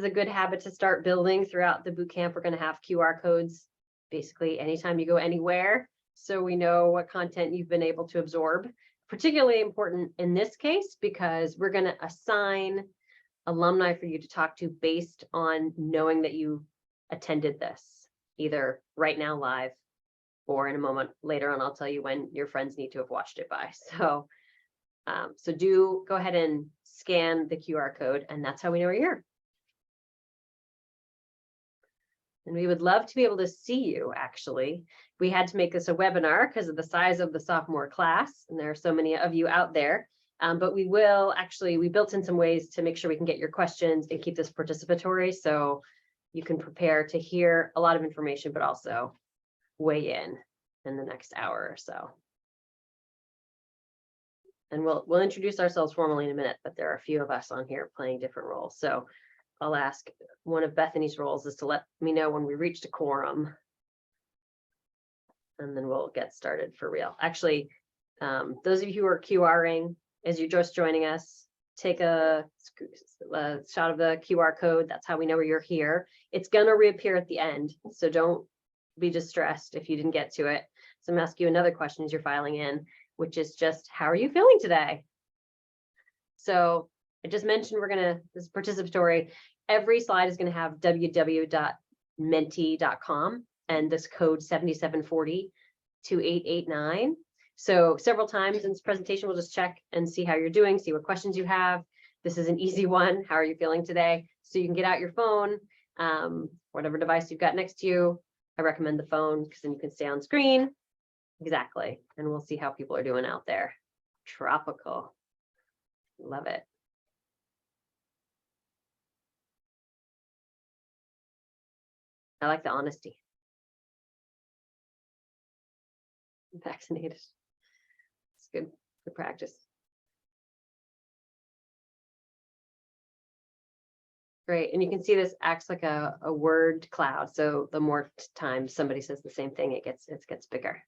is a good habit to start building throughout the boot camp. We're going to have QR codes basically anytime you go anywhere, so we know what content you've been able to absorb. Particularly important in this case because we're going to assign alumni for you to talk to based on knowing that you attended this, either right now live or in a moment later on. I'll tell you when your friends need to have watched it by. So do go ahead and scan the QR code, and that's how we know you're here. And we would love to be able to see you, actually. We had to make this a webinar because of the size of the sophomore class, and there are so many of you out there. But we built in some ways to make sure we can get your questions and keep this participatory, so you can prepare to hear a lot of information, but also weigh in the next hour or so. And we'll introduce ourselves formally in a minute, but there are a few of us on here playing different roles. So I'll ask, one of Bethany's roles is to let me know when we reached a quorum, and then we'll get started for real. Actually, those of you who are QRing as you're just joining us, take a shot of the QR code. That's how we know you're here. It's gonna reappear at the end, so don't be distressed if you didn't get to it. So I'm gonna ask you another question as you're filing in, which is just, how are you feeling today? So I just mentioned this is participatory. Every slide is going to have www.menti.com and this code 77402889. So several times in this presentation, we'll just check and see how you're doing, see what questions you have. This is an easy one. How are you feeling today? So you can get out your phone, whatever device you've got next to you. I recommend the phone because then you can stay on screen. Exactly. And we'll see how people are doing out there. Tropical. Love it. I like the honesty. I'm vaccinated. It's good practice. Great. And you can see this acts like a word cloud. So the more times somebody says the same thing, it gets bigger.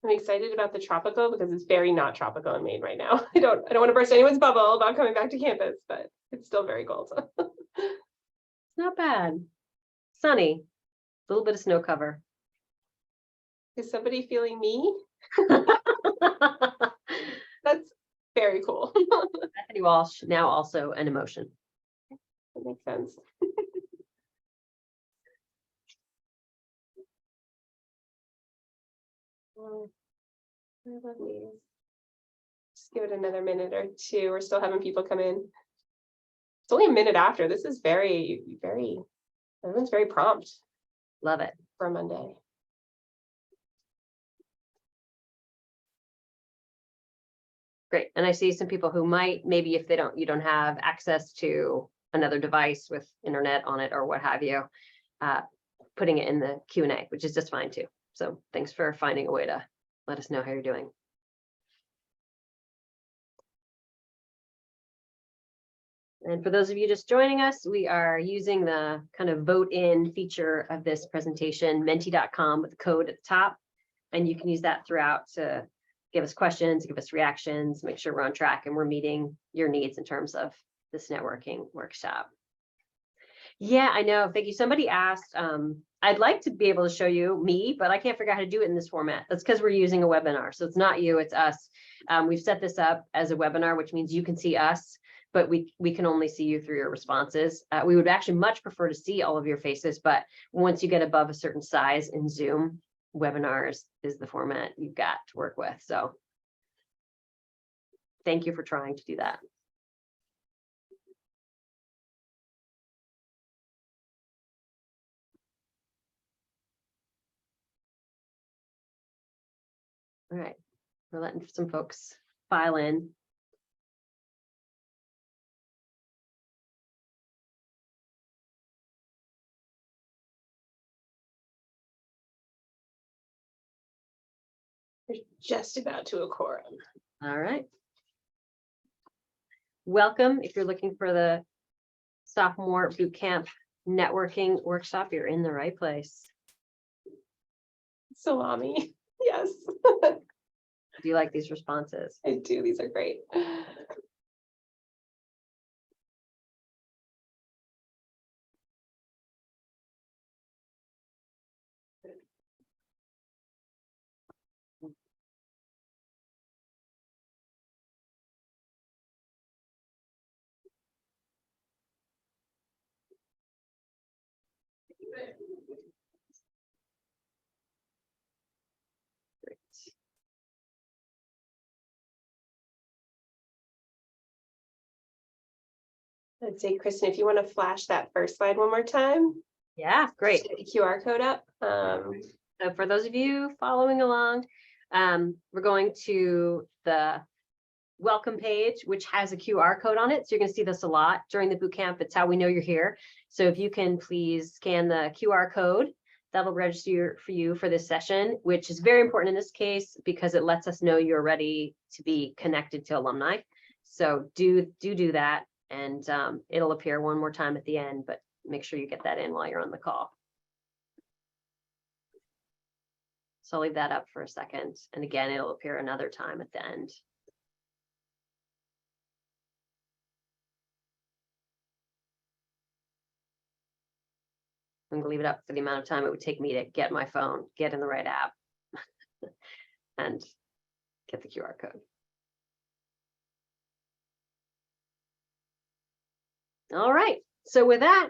I'm excited about the tropical because it's very not tropical in Maine right now. I don't want to burst anyone's bubble about coming back to campus, but it's still very cold. It's not bad. Sunny, a little bit of snow cover. Is somebody feeling me? That's very cool. Bethany Walsh, now also an emotion. That makes sense. I love these. Just give it another minute or two. We're still having people come in. It's only a minute after. This is everyone's very prompt. Love it. For a Monday. Great. And I see some people who might, maybe if you don't have access to another device with internet on it or what have you, putting it in the Q&A, which is just fine too. So thanks for finding a way to let us know how you're doing. And for those of you just joining us, we are using the kind of vote in feature of this presentation, menti.com, with the code at the top. And you can use that throughout to give us questions, give us reactions, make sure we're on track and we're meeting your needs in terms of this networking workshop. Yeah, I know. Thank you. Somebody asked, I'd like to be able to show you me, but I can't figure out how to do it in this format. That's because we're using a webinar. So it's not you, it's us. We've set this up as a webinar, which means you can see us, but we can only see you through your responses. We would actually much prefer to see all of your faces, but once you get above a certain size in Zoom, webinars is the format you've got to work with. So thank you for trying to do that. All right, we're letting some folks file in. We're just about to a quorum. All right. Welcome. If you're looking for the Sophomore Bootcamp networking workshop, you're in the right place. Salami. Yes, Do you like these responses? I do. These are great. I'd say, Kristen, if you want to flash that first slide one more time. Yeah, great. Get the QR code up. So for those of you following along, we're going to the welcome page, which has a QR code on it. So you're going to see this a lot during the boot camp. It's how we know you're here. So if you can please scan the QR code, that'll register for you for this session, which is very important in this case because it lets us know you're ready to be connected to alumni. So do that, and it'll appear one more time at the end, but make sure you get that in while you're on the call. So I'll leave that up for a second. And again, it'll appear another time at the end. I'm going to leave it up for the amount of time it would take me to get my phone, get in the right app, and get the QR code. All right. So with that,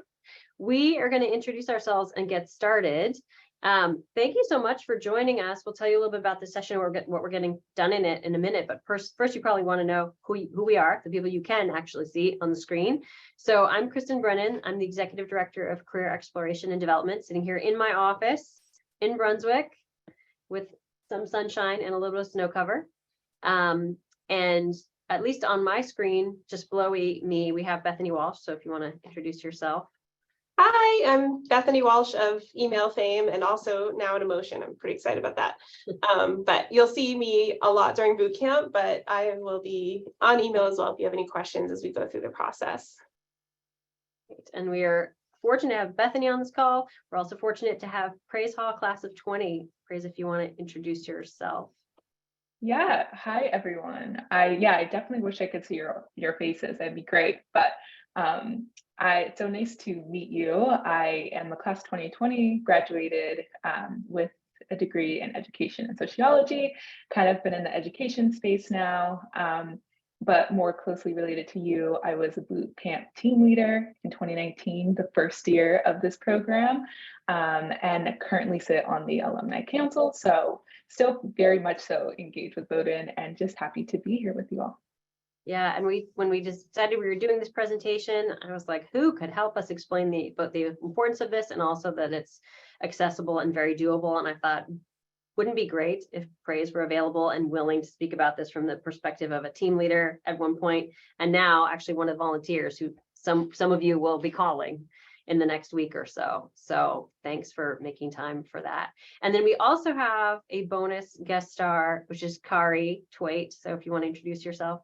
we are going to introduce ourselves and get started. Thank you so much for joining us. We'll tell you a little bit about the session, what we're getting done in it in a minute. But first you probably want to know who we are, the people you can actually see on the screen. So I'm Kristen Brennan. I'm the Executive Director of Career Exploration and Development, sitting here in my office in Brunswick with some sunshine and a little bit of snow cover. And at least on my screen, just below me, we have Bethany Walsh. So if you want to introduce yourself. Hi, I'm Bethany Walsh of email fame and also now in Emotion. I'm pretty excited about that. But you'll see me a lot during boot camp, but I will be on email as well if you have any questions as we go through the process. And we are fortunate to have Bethany on this call. We're also fortunate to have Praise Hall class of 20. Praise, if you want to introduce yourself. Yeah, hi everyone. I definitely wish I could see your faces. That'd be great. But it's so nice to meet you. I am the class 2020, graduated with a degree in education and sociology, kind of been in the education space now, but more closely related to you. I was a boot camp team leader in 2019, the first year of this program, and currently sit on the alumni council. So still very much so engaged with Bowdoin and just happy to be here with you all. Yeah, and when we decided we were doing this presentation, I was like, who could help us explain both the importance of this and also that it's accessible and very doable? And I thought, wouldn't it be great if Praise were available and willing to speak about this from the perspective of a team leader at one point, and now actually one of the volunteers who some of you will be calling in the next week or so. So thanks for making time for that. And then we also have a bonus guest star, which is Kari Twait. So if you want to introduce yourself.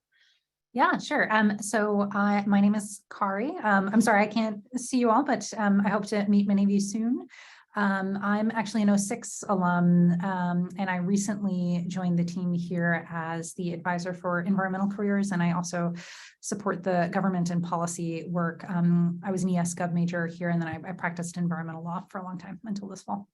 Yeah, sure. So my name is Kari. I'm sorry, I can't see you all, but I hope to meet many of you soon. I'm actually an 06 alum, and I recently joined the team here as the advisor for environmental careers, and I also support the government and policy work. I was an ES Gov major here, and then I practiced environmental law for a long time until this fall.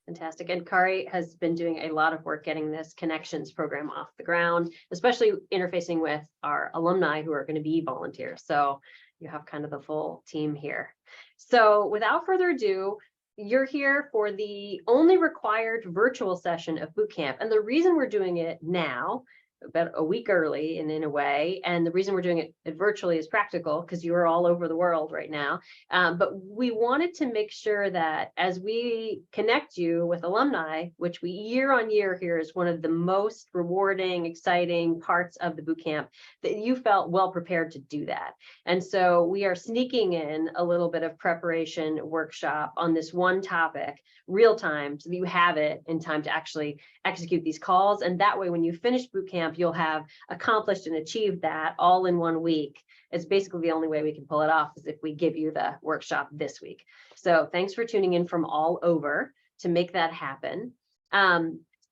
Fantastic. And Kari has been doing a lot of work getting this connections program off the ground, especially interfacing with our alumni who are going to be volunteers. So you have kind of the full team here. So without further ado, you're here for the only required virtual session of boot camp. And the reason we're doing it now, about a week early and in a way, and the reason we're doing it virtually is practical because you're all over the world right now. But we wanted to make sure that as we connect you with alumni, which we year on year here is one of the most rewarding, exciting parts of the boot camp, that you felt well prepared to do that. And so we are sneaking in a little bit of preparation workshop on this one topic, real time, so that you have it in time to actually execute these calls. And that way, when you finish boot camp, you'll have accomplished and achieved that all in 1 week. It's basically the only way we can pull it off is if we give you the workshop this week. So thanks for tuning in from all over to make that happen. A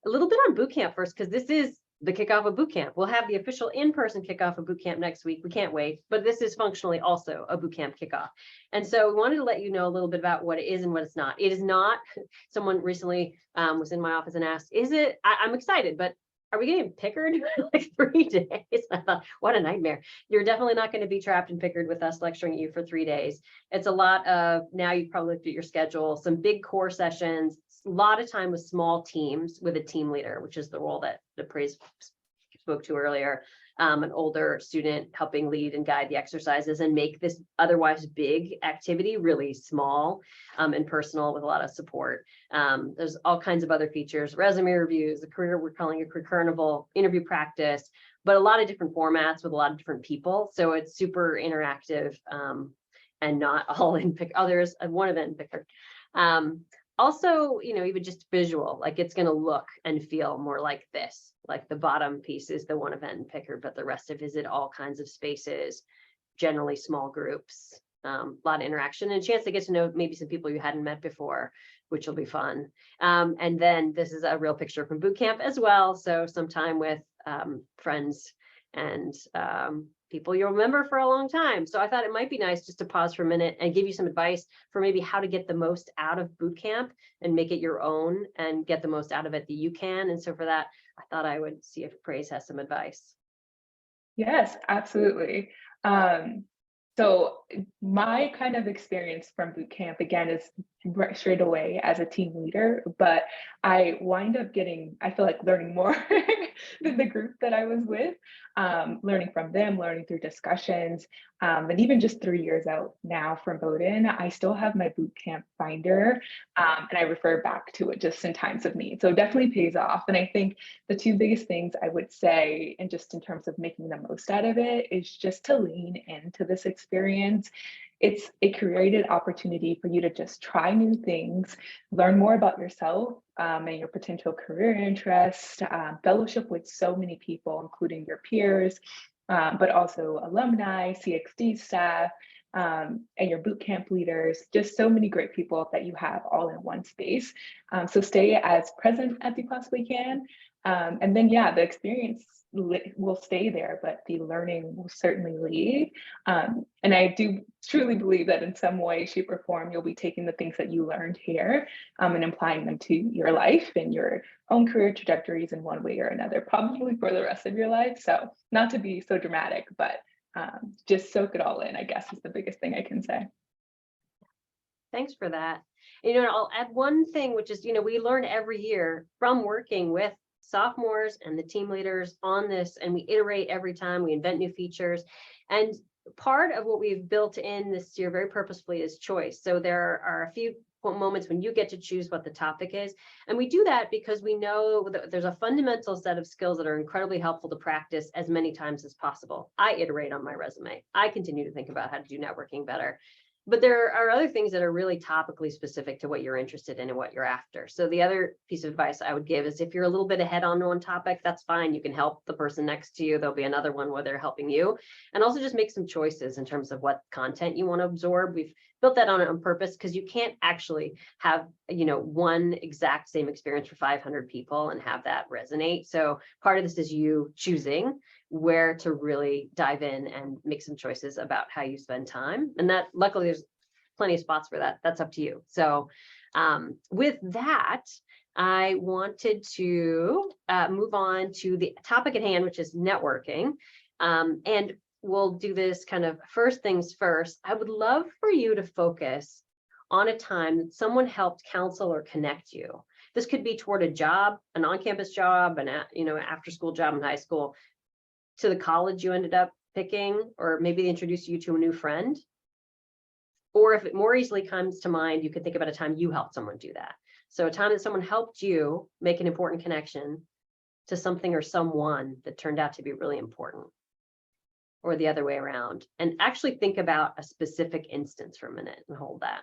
little bit on boot camp first, because this is the kickoff of boot camp. We'll have the official in-person kickoff of boot camp next week. We can't wait, but this is functionally also a boot camp kickoff. And so we wanted to let you know a little bit about what it is and what it's not. It is not, someone recently was in my office and asked, is it, I'm excited, but are we getting Pickard like 3 days? I thought, what a nightmare. You're definitely not going to be trapped in Pickard with us lecturing you for 3 days. It's a lot of, now you've probably looked at your schedule, some big core sessions, a lot of time with small teams with a team leader, which is the role that the praise spoke to earlier. An older student helping lead and guide the exercises and make this otherwise big activity really small and personal with a lot of support. There's all kinds of other features, resume reviews, the career, we're calling a career carnival, interview practice, but a lot of different formats with a lot of different people. So it's super interactive and not all in pick. Oh, there's one event in Pickard. Also, you know, even just visual, like it's going to look and feel more like this. Like the bottom piece is the one event in Pickard, but the rest of it is in all kinds of spaces, generally small groups, a lot of interaction and a chance to get to know maybe some people you hadn't met before, which will be fun. And then this is a real picture from boot camp as well. So some time with friends and people you'll remember for a long time. So I thought it might be nice just to pause for a minute and give you some advice for maybe how to get the most out of boot camp and make it your own and get the most out of it that you can. And so for that, I thought I would see if Praise has some advice. Yes, absolutely. So my kind of experience from boot camp, again, is straight away as a team leader, but I wind up getting, I feel like learning more than the group that I was with, learning from them, learning through discussions, and even just 3 years out now from Bowdoin, I still have my boot camp binder, and I refer back to it just in times of need. So it definitely pays off. And I think the two biggest things I would say, and just in terms of making the most out of it, is just to lean into this experience. It's a created opportunity for you to just try new things, learn more about yourself and your potential career interests, fellowship with so many people, including your peers, but also alumni, CXD staff, and your boot camp leaders, just so many great people that you have all in one space. So stay as present as you possibly can. And then, yeah, the experience will stay there, but the learning will certainly leave. And I do truly believe that in some way, shape, or form, you'll be taking the things that you learned here and applying them to your life and your own career trajectories in one way or another, probably for the rest of your life. So not to be so dramatic, but just soak it all in, I guess, is the biggest thing I can say. Thanks for that. You know, I'll add one thing, which is, you know, we learn every year from working with sophomores and the team leaders on this, and we iterate every time, we invent new features. And part of what we've built in this year very purposefully is choice. So there are a few moments when you get to choose what the topic is. And we do that because we know that there's a fundamental set of skills that are incredibly helpful to practice as many times as possible. I iterate on my resume. I continue to think about how to do networking better. But there are other things that are really topically specific to what you're interested in and what you're after. So the other piece of advice I would give is if you're a little bit ahead on one topic, that's fine. You can help the person next to you. There'll be another one where they're helping you. And also just make some choices in terms of what content you want to absorb. We've built that on purpose because you can't actually have, you know, one exact same experience for 500 people and have that resonate. So part of this is you choosing where to really dive in and make some choices about how you spend time. And that, luckily, there's plenty of spots for that. That's up to you. So with that, I wanted to move on to the topic at hand, which is networking. And we'll do this kind of first things first. I would love for you to focus on a time that someone helped counsel or connect you. This could be toward a job, an on-campus job, an after-school job in high school, to the college you ended up picking, or maybe they introduced you to a new friend. Or if it more easily comes to mind, you could think about a time you helped someone do that. So a time that someone helped you make an important connection to something or someone that turned out to be really important, or the other way around. And actually think about a specific instance for a minute and hold that.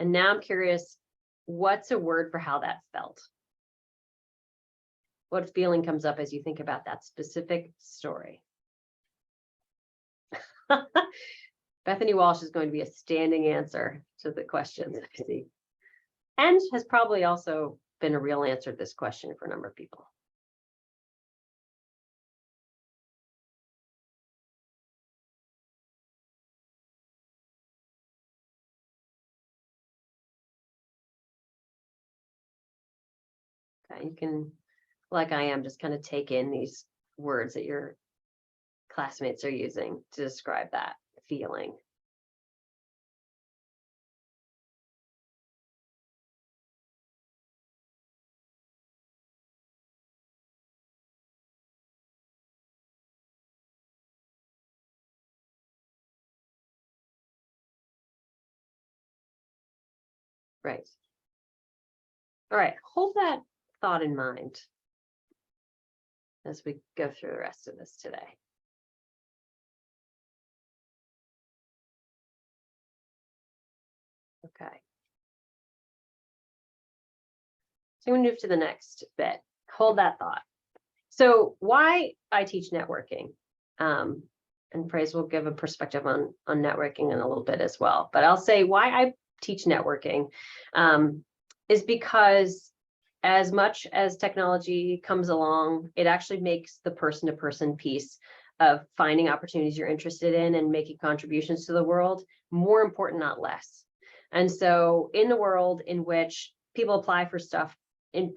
And now I'm curious, what's a word for how that felt? What feeling comes up as you think about that specific story? Bethany Walsh is going to be a standing answer to the questions, I see. And has probably also been a real answer to this question for a number of people. Okay, you can, like I am, just kind of take in these words that your classmates are using to describe that feeling. Right. All right, hold that thought in mind as we go through the rest of this today. Okay. So we move to the next bit. Hold that thought. So why I teach networking, and Praise will give a perspective on networking in a little bit as well. But I'll say why I teach networking is because as much as technology comes along, it actually makes the person-to-person piece of finding opportunities you're interested in and making contributions to the world more important, not less. And so in the world in which people apply for stuff in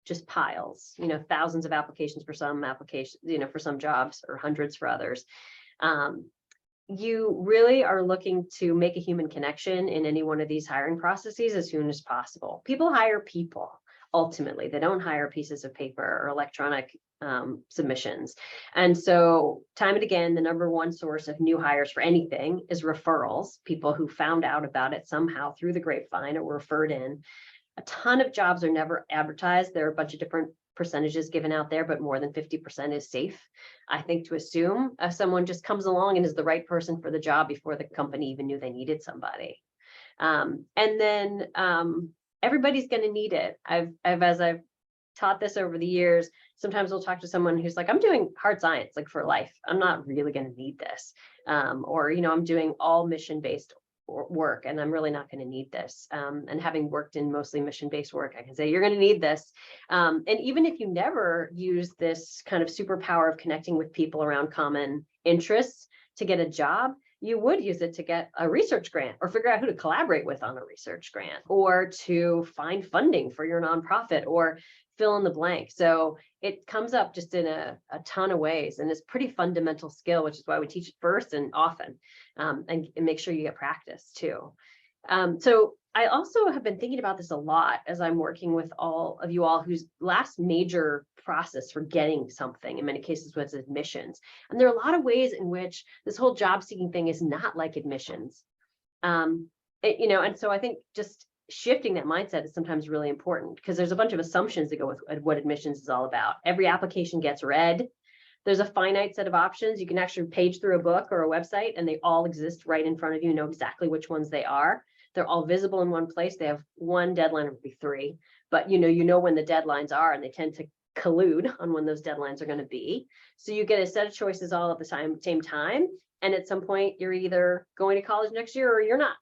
just piles, you know, thousands of applications for some applications, you know, for some jobs or hundreds for others, you really are looking to make a human connection in any one of these hiring processes as soon as possible. People hire people. Ultimately, they don't hire pieces of paper or electronic submissions. And so time and again, the number one source of new hires for anything is referrals, people who found out about it somehow through the grapevine or were referred in. A ton of jobs are never advertised. There are a bunch of different percentages given out there, but more than 50% is safe, I think, to assume if someone just comes along and is the right person for the job before the company even knew they needed somebody. And then everybody's going to need it. As I've taught this over the years, sometimes we'll talk to someone who's like, I'm doing hard science, like for life. I'm not really going to need this. Or, you know, I'm doing all mission-based work and I'm really not going to need this. And having worked in mostly mission-based work, I can say you're going to need this. And even if you never use this kind of superpower of connecting with people around common interests to get a job, you would use it to get a research grant or figure out who to collaborate with on a research grant or to find funding for your nonprofit or fill in the blank. So it comes up just in a ton of ways, and it's pretty fundamental skill, which is why we teach it first and often, and make sure you get practice too. So I also have been thinking about this a lot as I'm working with all of you all whose last major process for getting something, in many cases, was admissions. And there are a lot of ways in which this whole job seeking thing is not like admissions. You know, and so I think just shifting that mindset is sometimes really important because there's a bunch of assumptions that go with what admissions is all about. Every application gets read. There's a finite set of options. You can actually page through a book or a website and they all exist right in front of you, know exactly which ones they are. They're all visible in one place. They have one deadline, it would be 3, but you know when the deadlines are, and they tend to collude on when those deadlines are going to be. So you get a set of choices all at the same time. And at some point you're either going to college next year or you're not.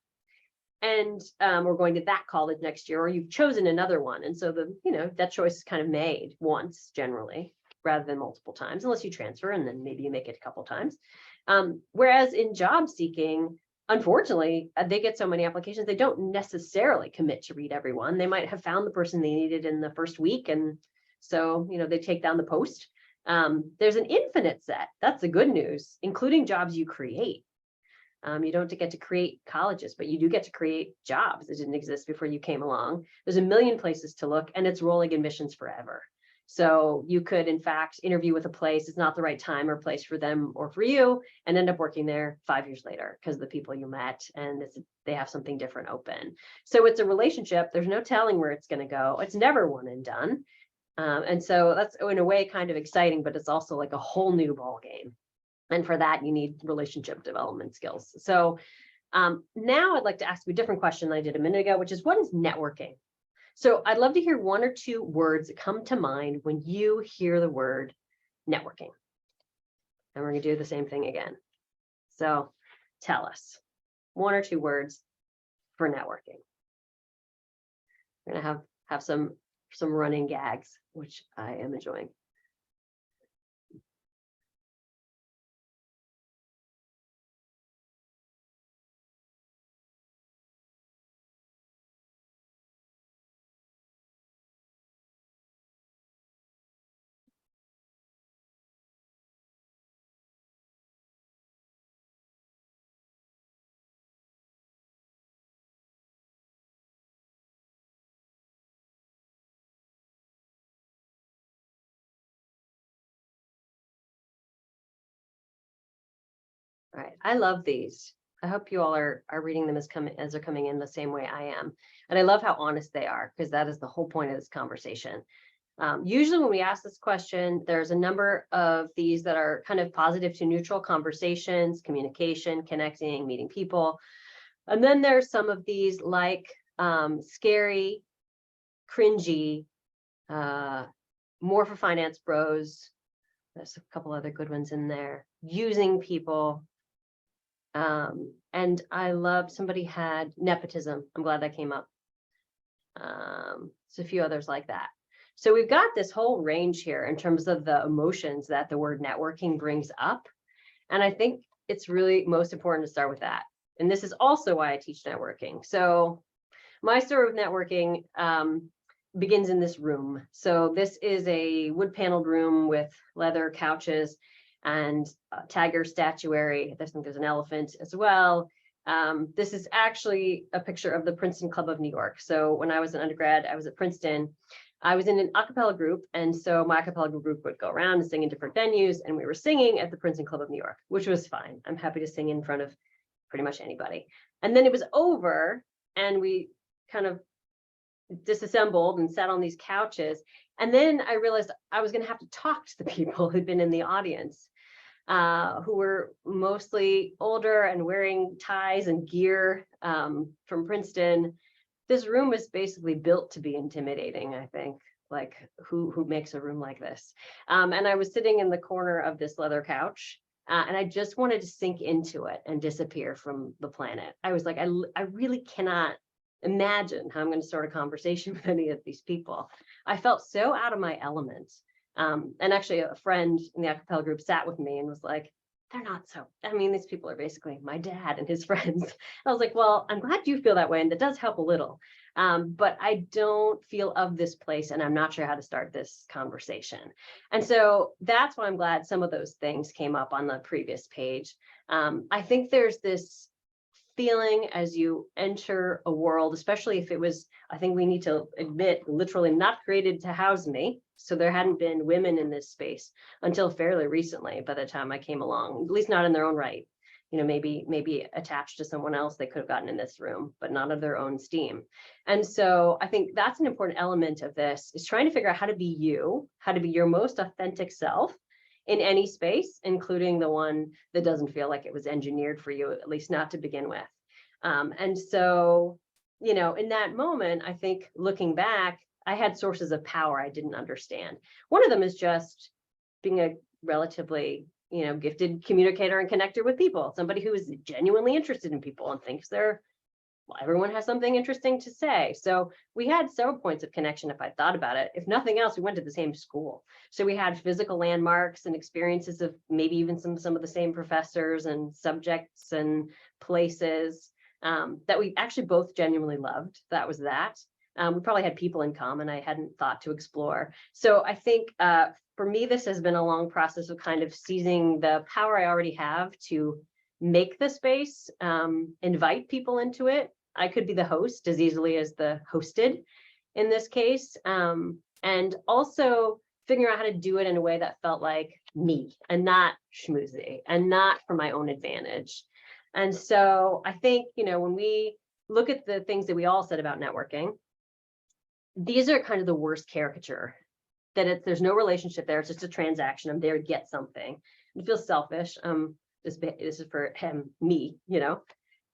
And we're going to that college next year, or you've chosen another one. And so that choice is kind of made once generally, rather than multiple times, unless you transfer and then maybe you make it a couple times. Whereas in job seeking, unfortunately, they get so many applications, they don't necessarily commit to read everyone. They might have found the person they needed in the first week. And so, they take down the post. There's an infinite set. That's the good news, including jobs you create. You don't get to create colleges, but you do get to create jobs that didn't exist before you came along. There's a million places to look, and it's rolling admissions forever. So you could, in fact, interview with a place, it's not the right time or place for them or for you, and end up working there 5 years later because of the people you met and they have something different open. So it's a relationship. There's no telling where it's going to go. It's never one and done. And so that's in a way kind of exciting, but it's also like a whole new ball game. And for that, you need relationship development skills. So now I'd like to ask you a different question than I did a minute ago, which is, what is networking? So I'd love to hear 1 or 2 words that come to mind when you hear the word networking. And we're going to do the same thing again. So tell us 1 or 2 words for networking. We're gonna have some running gags, which I am enjoying. All right, I love these. I hope you all are reading them as they're coming in the same way I am. And I love how honest they are, because that is the whole point of this conversation. Usually when we ask this question, there's a number of these that are kind of positive to neutral conversations, communication, connecting, meeting people. And then there's some of these like scary, cringy, more for finance bros. There's a couple other good ones in there. Using people. And I love, somebody had nepotism. I'm glad that came up. So a few others like that. So we've got this whole range here in terms of the emotions that the word networking brings up. And I think it's really most important to start with that. And this is also why I teach networking. So my story with networking begins in this room. So this is a wood paneled room with leather couches and tiger statuary. I think there's an elephant as well. This is actually a picture of the Princeton Club of New York. So when I was an undergrad, I was at Princeton. I was in an a cappella group, and so my a cappella group would go around and sing in different venues, and we were singing at the Princeton Club of New York, which was fine. I'm happy to sing in front of pretty much anybody. And then it was over, and we kind of disassembled and sat on these couches. And then I realized I was going to have to talk to the people who'd been in the audience, who were mostly older and wearing ties and gear from Princeton. This room was basically built to be intimidating, I think. Like, who makes a room like this? And I was sitting in the corner of this leather couch, and I just wanted to sink into it and disappear from the planet. I was like, I really cannot imagine how I'm going to start a conversation with any of these people. I felt so out of my element. And actually a friend in the a cappella group sat with me and was like, they're not so, I mean, these people are basically my dad and his friends. I was like, well, I'm glad you feel that way. And that does help a little. But I don't feel of this place, and I'm not sure how to start this conversation. And so that's why I'm glad some of those things came up on the previous page. I think there's this feeling as you enter a world, especially if it was, I think we need to admit, literally not created to house me. So there hadn't been women in this space until fairly recently, by the time I came along, at least not in their own right. You know, maybe attached to someone else they could have gotten in this room, but not of their own steam. And so I think that's an important element of this, is trying to figure out how to be you, how to be your most authentic self in any space, including the one that doesn't feel like it was engineered for you, at least not to begin with. And so, you know, in that moment, I think looking back, I had sources of power I didn't understand. One of them is just being a relatively, you know, gifted communicator and connector with people, somebody who is genuinely interested in people and thinks they're, well, everyone has something interesting to say. So we had several points of connection if I thought about it. If nothing else, we went to the same school. So we had physical landmarks and experiences of maybe even some of the same professors and subjects and places that we actually both genuinely loved. That was that. We probably had people in common I hadn't thought to explore. So I think for me, this has been a long process of kind of seizing the power I already have to make the space, invite people into it. I could be the host as easily as the hosted in this case. And also figuring out how to do it in a way that felt like me and not schmoozy and not for my own advantage. And so I think, you know, when we look at the things that we all said about networking, these are kind of the worst caricature, that there's no relationship there. It's just a transaction. I'm there to get something. It feels selfish. This is for him, me, you know,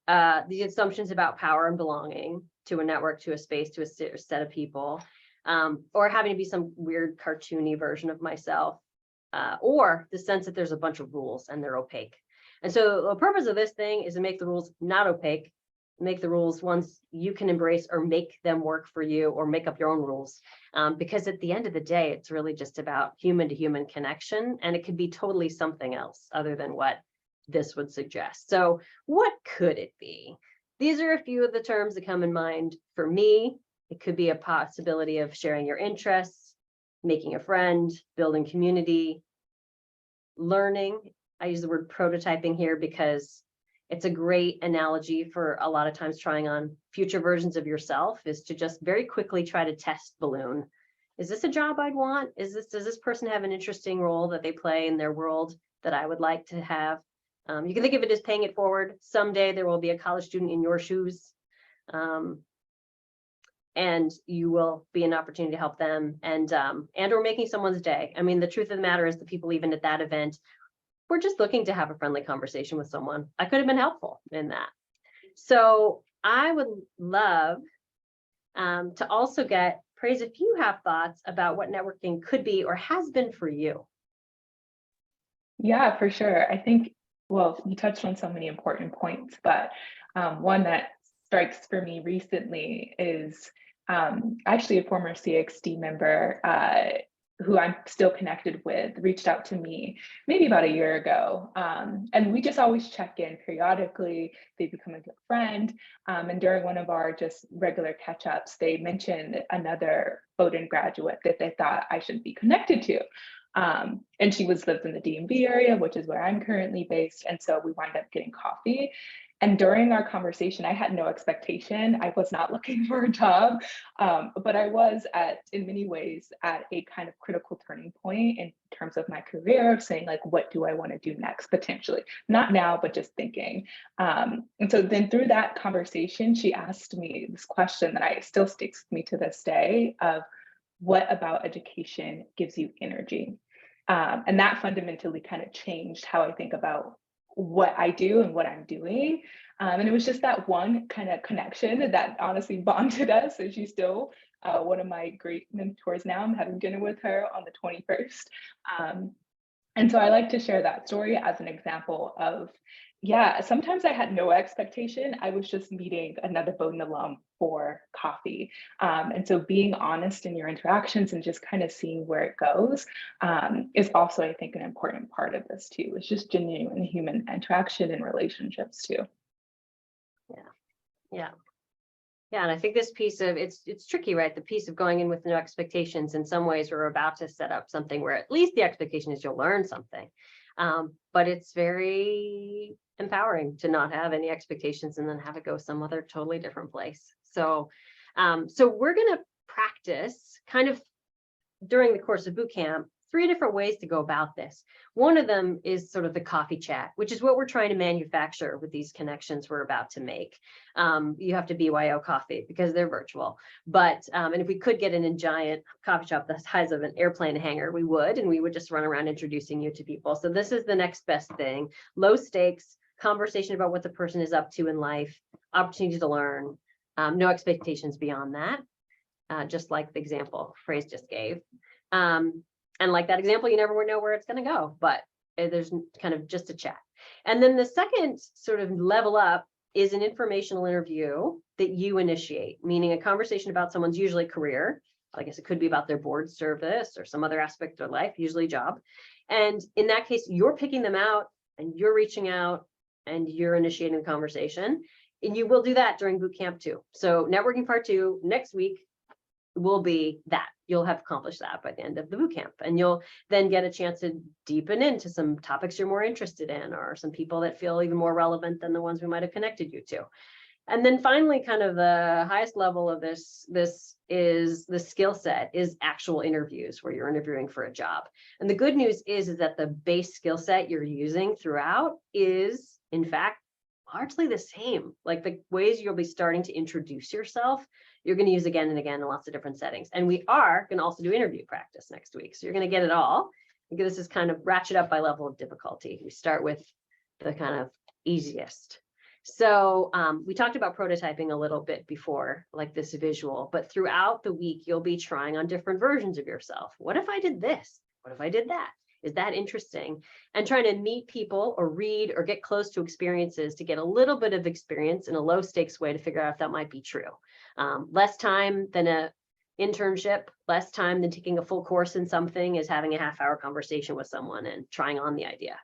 the assumptions about power and belonging to a network, to a space, to a set of people, or having to be some weird cartoony version of myself, or the sense that there's a bunch of rules and they're opaque. And so the purpose of this thing is to make the rules not opaque, make the rules ones you can embrace or make them work for you or make up your own rules. Because at the end of the day, it's really just about human to human connection, and it could be totally something else other than what this would suggest. So what could it be? These are a few of the terms that come in mind for me. It could be a possibility of sharing your interests, making a friend, building community, learning. I use the word prototyping here because it's a great analogy for a lot of times trying on future versions of yourself, is to just very quickly try to test balloon. Is this a job I'd want? Does this person have an interesting role that they play in their world that I would like to have? You can think of it as paying it forward. Someday there will be a college student in your shoes. And you will be an opportunity to help them and or making someone's day. I mean, the truth of the matter is the people even at that event, we're just looking to have a friendly conversation with someone. I could have been helpful in that. So I would love to also get praise if you have thoughts about what networking could be or has been for you. Yeah, for sure. I think, well, you touched on so many important points, but one that strikes for me recently is actually a former CXD member who I'm still connected with reached out to me maybe about a year ago. And we just always check in periodically. They become a good friend. And during one of our just regular catch-ups, they mentioned another Bowdoin graduate that they thought I should be connected to. And she lives in the DMV area, which is where I'm currently based. And so we wind up getting coffee. And during our conversation, I had no expectation. I was not looking for a job, but I was in many ways at a kind of critical turning point in terms of my career, of saying like, what do I want to do next potentially? Not now, but just thinking. And so then through that conversation, she asked me this question that still sticks with me to this day of, what about education gives you energy? And that fundamentally kind of changed how I think about what I do and what I'm doing. And it was just that one kind of connection that honestly bonded us. And she's still one of my great mentors now. I'm having dinner with her on the 21st. And so I like to share that story as an example of, yeah, sometimes I had no expectation. I was just meeting another Bowdoin alum for coffee. And so being honest in your interactions and just kind of seeing where it goes is also, I think, an important part of this too. It's just genuine human interaction and relationships too. Yeah. And I think this piece of it's tricky, right? The piece of going in with no expectations. In some ways, we're about to set up something where at least the expectation is you'll learn something. But it's very empowering to not have any expectations and then have it go some other totally different place. So we're going to practice kind of during the course of boot camp 3 different ways to go about this. One of them is sort of the coffee chat, which is what we're trying to manufacture with these connections we're about to make. You have to BYO coffee because they're virtual. But, and if we could get in a giant coffee shop the size of an airplane hangar, we would, and we would just run around introducing you to people. So this is the next best thing. Low stakes, conversation about what the person is up to in life, opportunity to learn, no expectations beyond that, just like the example Phrase just gave. And like that example, you never know where it's going to go, but there's kind of just a chat. And then the second sort of level up is an informational interview that you initiate, meaning a conversation about someone's usually career. I guess it could be about their board service or some other aspect of their life, usually job. And in that case, you're picking them out and you're reaching out and you're initiating the conversation. And you will do that during boot camp too. So networking part 2 next week will be that. You'll have accomplished that by the end of the boot camp, and you'll then get a chance to deepen into some topics you're more interested in, or some people that feel even more relevant than the ones we might have connected you to. And then finally, kind of the highest level of this is the skill set is actual interviews where you're interviewing for a job. And the good news is that the base skill set you're using throughout is, in fact, largely the same. Like the ways you'll be starting to introduce yourself, you're going to use again and again in lots of different settings. And we are going to also do interview practice next week. So you're going to get it all. This is kind of ratchet up by level of difficulty. We start with the kind of easiest. So we talked about prototyping a little bit before, like this visual, but throughout the week, you'll be trying on different versions of yourself. What if I did this? What if I did that? Is that interesting? And trying to meet people or read or get close to experiences to get a little bit of experience in a low stakes way to figure out if that might be true. Less time than a internship, less time than taking a full course in something is having a half-hour conversation with someone and trying on the idea.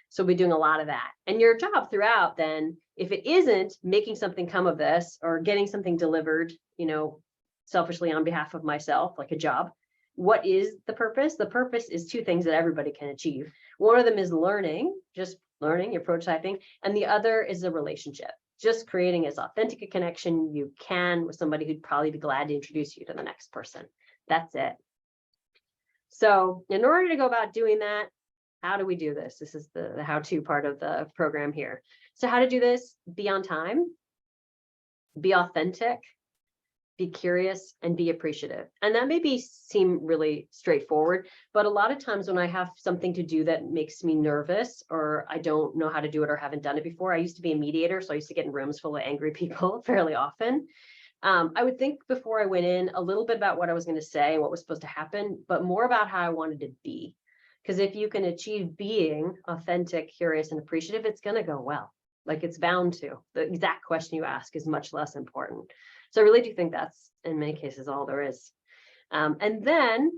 So we'll be doing a lot of that. And your job throughout then, if it isn't making something come of this or getting something delivered, selfishly on behalf of myself, like a job, what is the purpose? The purpose is two things that everybody can achieve. One of them is learning, just learning, you're prototyping, and the other is a relationship. Just creating as authentic a connection you can with somebody who'd probably be glad to introduce you to the next person. That's it. So in order to go about doing that, how do we do this? This is the how-to part of the program here. So how to do this: be on time, be authentic, be curious, and be appreciative. And that maybe seem really straightforward, but a lot of times when I have something to do that makes me nervous, or I don't know how to do it or haven't done it before, I used to be a mediator, so I used to get in rooms full of angry people fairly often. I would think before I went in a little bit about what I was going to say and what was supposed to happen, but more about how I wanted to be. Because if you can achieve being authentic, curious, and appreciative, it's going to go well. Like it's bound to. The exact question you ask is much less important. So I really do think that's, in many cases, all there is. And then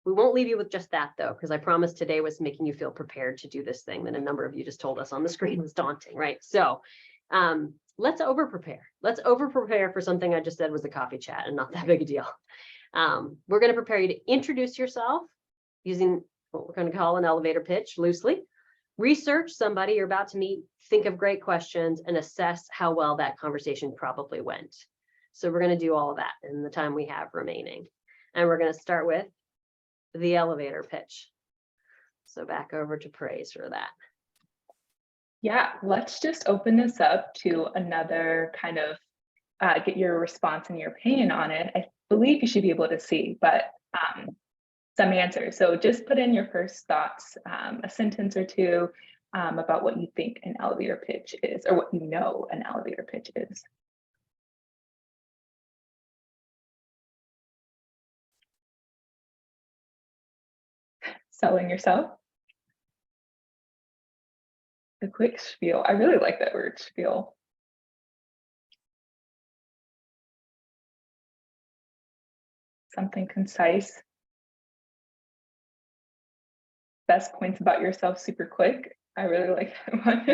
we won't leave you with just that, though, because I promised today was making you feel prepared to do this thing that a number of you just told us on the screen was daunting, right? So let's over-prepare. Let's over-prepare for something I just said was a coffee chat and not that big a deal. We're going to prepare you to introduce yourself using what we're going to call an elevator pitch loosely. Research somebody you're about to meet, think of great questions, and assess how well that conversation probably went. So we're going to do all of that in the time we have remaining. And we're going to start with the elevator pitch. So back over to Praise for that. Yeah, let's just open this up to another kind of get your response and your opinion on it. I believe you should be able to see, but some answers. So just put in your first thoughts, a sentence or two about what you think an elevator pitch is, or what you know an elevator pitch is. Selling yourself. A quick spiel. I really like that word, spiel. Something concise. Best points about yourself super quick. I really like that one.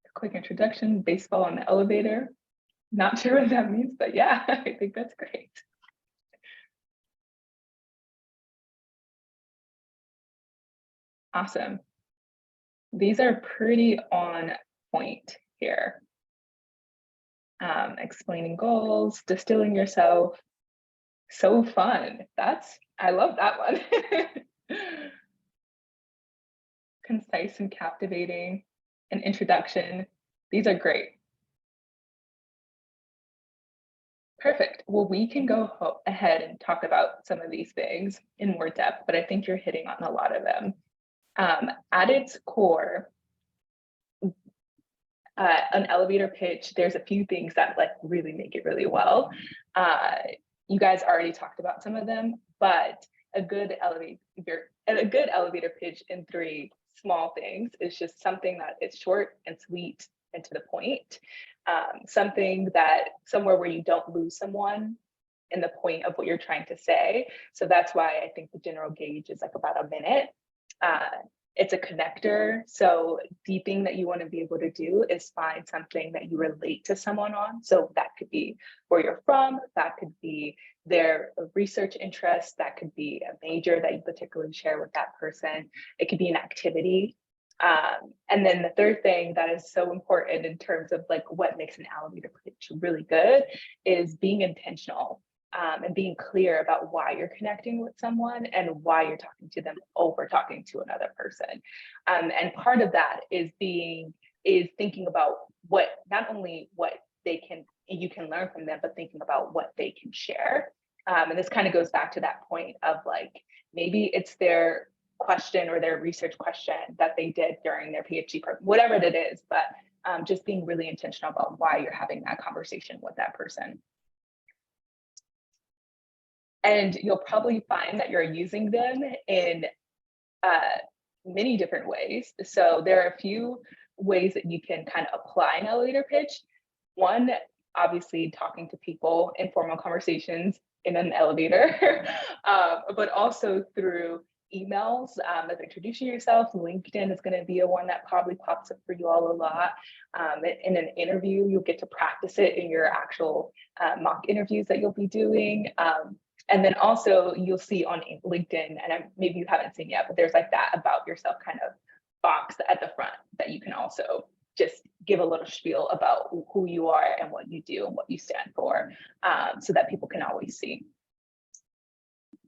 A quick introduction, baseball on the elevator. Not sure what that means, but yeah, I think that's great. Awesome. These are pretty on point here. Explaining goals, distilling yourself. So fun. I love that one. Concise and captivating. An introduction. These are great. Perfect. Well, we can go ahead and talk about some of these things in more depth, but I think you're hitting on a lot of them. At its core, an elevator pitch, there's a few things that really make it really well. You guys already talked about some of them, but a good elevator pitch in 3 small things is just something that is short and sweet and to the point. Something that somewhere where you don't lose someone in the point of what you're trying to say. So that's why I think the general gauge is about a minute. It's a connector. So the thing that you want to be able to do is find something that you relate to someone on. So that could be where you're from, that could be their research interest, that could be a major that you particularly share with that person. It could be an activity. And then the third thing that is so important in terms of what makes an elevator pitch really good is being intentional. And being clear about why you're connecting with someone and why you're talking to them over talking to another person. And part of that is thinking about not only what you can learn from them, but thinking about what they can share. And this kind of goes back to that point of maybe it's their question or their research question that they did during their PhD program, whatever it is, but just being really intentional about why you're having that conversation with that person. And you'll probably find that you're using them in many different ways. So there are a few ways that you can kind of apply an elevator pitch. One, obviously talking to people, informal conversations in an elevator, but also through emails of introducing yourself. LinkedIn is going to be a one that probably pops up for you all a lot. In an interview, you'll get to practice it in your actual mock interviews that you'll be doing. And then also you'll see on LinkedIn, and maybe you haven't seen yet, but there's like that about yourself kind of box at the front that you can also just give a little spiel about who you are and what you do and what you stand for, so that people can always see.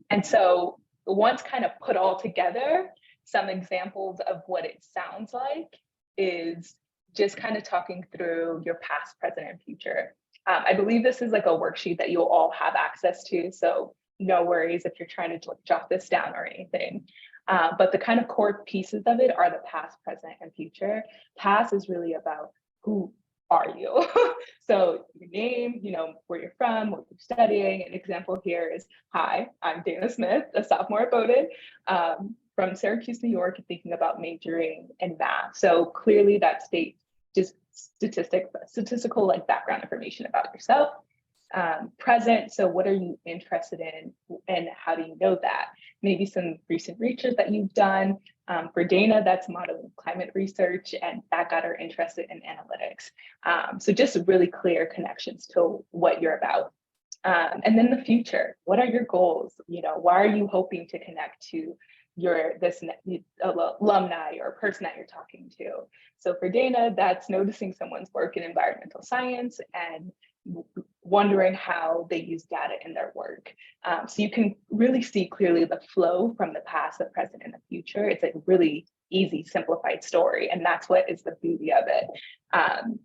And so once kind of put all together, some examples of what it sounds like is just kind of talking through your past, present, and future. I believe this is like a worksheet that you'll all have access to, so no worries if you're trying to jot this down or anything. But the kind of core pieces of it are the past, present, and future. Past is really about who are you? So your name, you know, where you're from, what you're studying. An example here is, hi, I'm Dana Smith, a sophomore at Bowdoin, from Syracuse, New York, thinking about majoring in math. So clearly that states just statistical like background information about yourself. Present, so what are you interested in and how do you know that? Maybe some recent research that you've done. For Dana, that's modeling climate research, and that got her interested in analytics. So just really clear connections to what you're about. And then the future, what are your goals? You know, why are you hoping to connect to this alumni or person that you're talking to? So for Dana, that's noticing someone's work in environmental science and wondering how they use data in their work. So you can really see clearly the flow from the past, the present, and the future. It's a really easy, simplified story, and that's what is the beauty of it.